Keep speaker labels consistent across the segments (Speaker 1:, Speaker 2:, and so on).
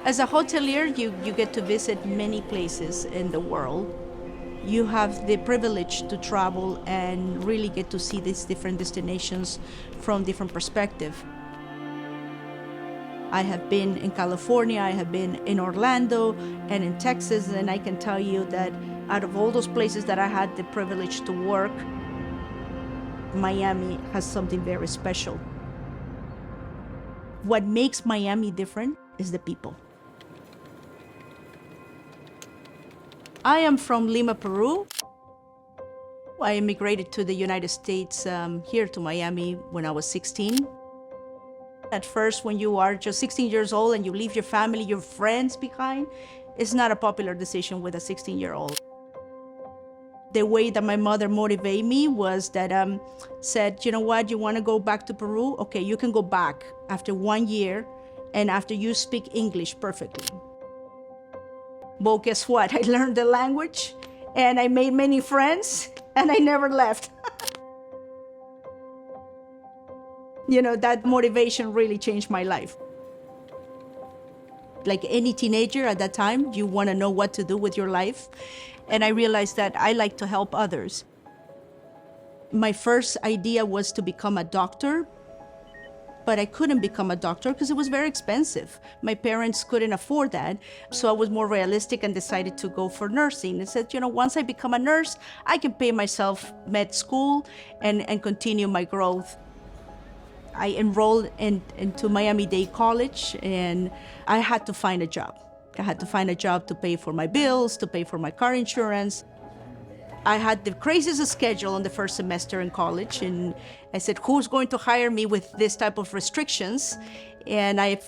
Speaker 1: As a hotelier, you get to visit many places in the world. You have the privilege to travel and really get to see these different destinations from different perspectives. I have been in California, I have been in Orlando and in Texas, and I can tell you that out of all those places that I had the privilege to work, Miami has something very special. What makes Miami different is the people. I am from Lima, Peru. I immigrated to the United States here to Miami when I was 16. At first, when you are just 16 years old and you leave your family, your friends behind, it's not a popular decision with a 16-year-old. The way that my mother motivated me was that said, you know what, you want to go back to Peru? Okay, you can go back after 1 year and after you speak English perfectly. Well, guess what? I learned the language and I made many friends and I never left. You know, that motivation really changed my life. Like any teenager at that time, you want to know what to do with your life. And I realized that I like to help others. My first idea was to become a doctor, but I couldn't become a doctor because it was very expensive. My parents couldn't afford that. So I was more realistic and decided to go for nursing. And said, you know, once I become a nurse, I can pay myself med school and continue my growth. I enrolled into Miami-Dade College, and I had to find a job. I had to find a job to pay for my bills, to pay for my car insurance. I had the craziest schedule on the first semester in college, and I said, who's going to hire me with this type of restrictions? And I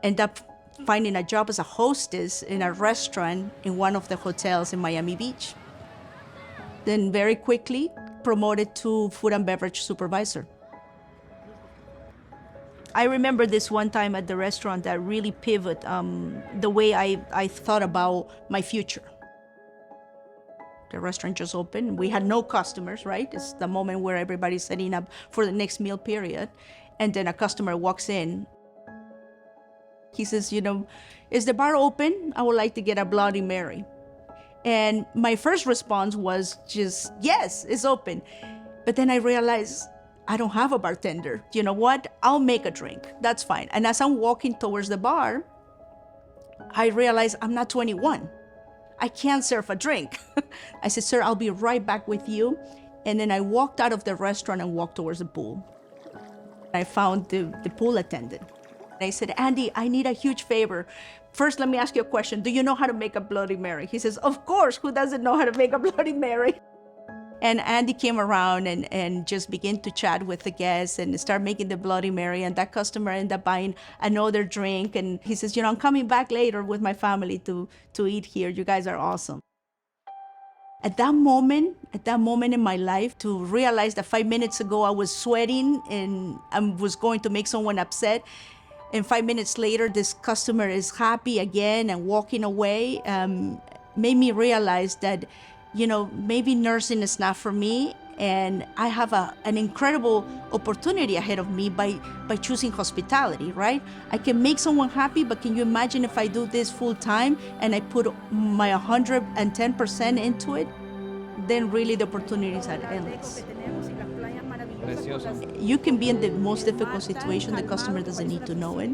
Speaker 1: ended up finding a job as a hostess in a restaurant in one of the hotels in Miami Beach. Then very quickly promoted to food and beverage supervisor. I remember this one time at the restaurant that really pivoted the way I thought about my future. The restaurant just opened. We had no customers, right? It's the moment where everybody's setting up for the next meal period. And then a customer walks in. He says, you know, is the bar open? I would like to get a Bloody Mary. And my first response was just, yes, it's open. But then I realized, I don't have a bartender. You know what? I'll make a drink. That's fine. And as I'm walking towards the bar, I realized I'm not 21. I can't serve a drink. I said, sir, I'll be right back with you. And then I walked out of the restaurant and walked towards the pool. I found the pool attendant. I said, Andy, I need a huge favor. First, let me ask you a question. Do you know how to make a Bloody Mary? He says, of course. Who doesn't know how to make a Bloody Mary? And Andy came around and just began to chat with the guests and start making the Bloody Mary. And that customer ended up buying another drink. And he says, you know, I'm coming back later with my family to eat here. You guys are awesome. At that moment in my life, to realize that 5 minutes ago I was sweating and I was going to make someone upset. And 5 minutes later, this customer is happy again and walking away, made me realize that, you know, maybe nursing is not for me, and I have an incredible opportunity ahead of me by choosing hospitality, right? I can make someone happy, but can you imagine if I do this full time and I put my 110% into it? Then really the opportunities are endless. You can be in the most difficult situation, the customer doesn't need to know it.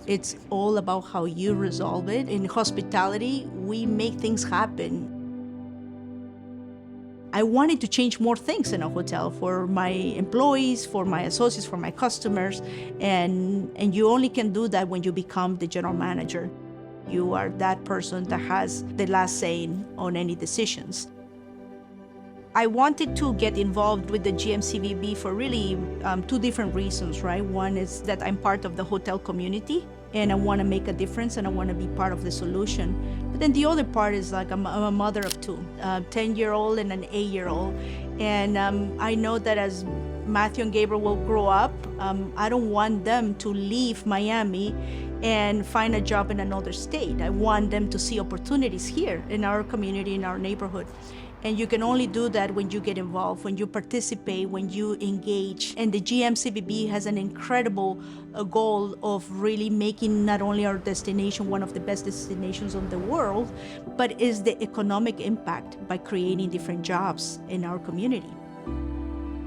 Speaker 1: It's all about how you resolve it. In hospitality, we make things happen. I wanted to change more things in a hotel for my employees, for my associates, for my customers, and you only can do that when you become the general manager. You are that person that has the last say on any decisions. I wanted to get involved with the GMCVB for really two different reasons, right? One is that I'm part of the hotel community and I want to make a difference and I want to be part of the solution. But then the other part is like I'm a mother of two, a 10-year-old and an 8-year-old. And I know that as Matthew and Gabriel will grow up, I don't want them to leave Miami and find a job in another state. I want them to see opportunities here in our community, in our neighborhood. And you can only do that when you get involved, when you participate, when you engage. And the GMCBB has an incredible goal of really making not only our destination one of the best destinations in the world, but is the economic impact by creating different jobs in our community.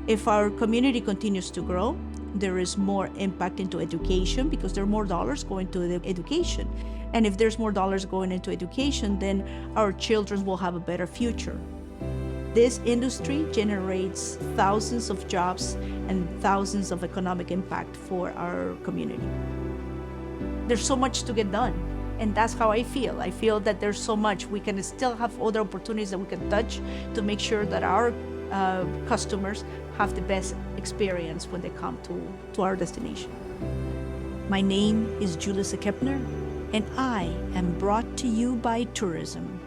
Speaker 1: If our community continues to grow, there is more impact into education because there are more dollars going to the education. And if there's more dollars going into education, then our children will have a better future. This industry generates thousands of jobs and thousands of economic impact for our community. There's so much to get done, and that's how I feel. I feel that there's so much. We can still have other opportunities that we can touch to make sure that our customers have the best experience when they come to our destination. My name is Julissa Kepner, and I am brought to you by tourism.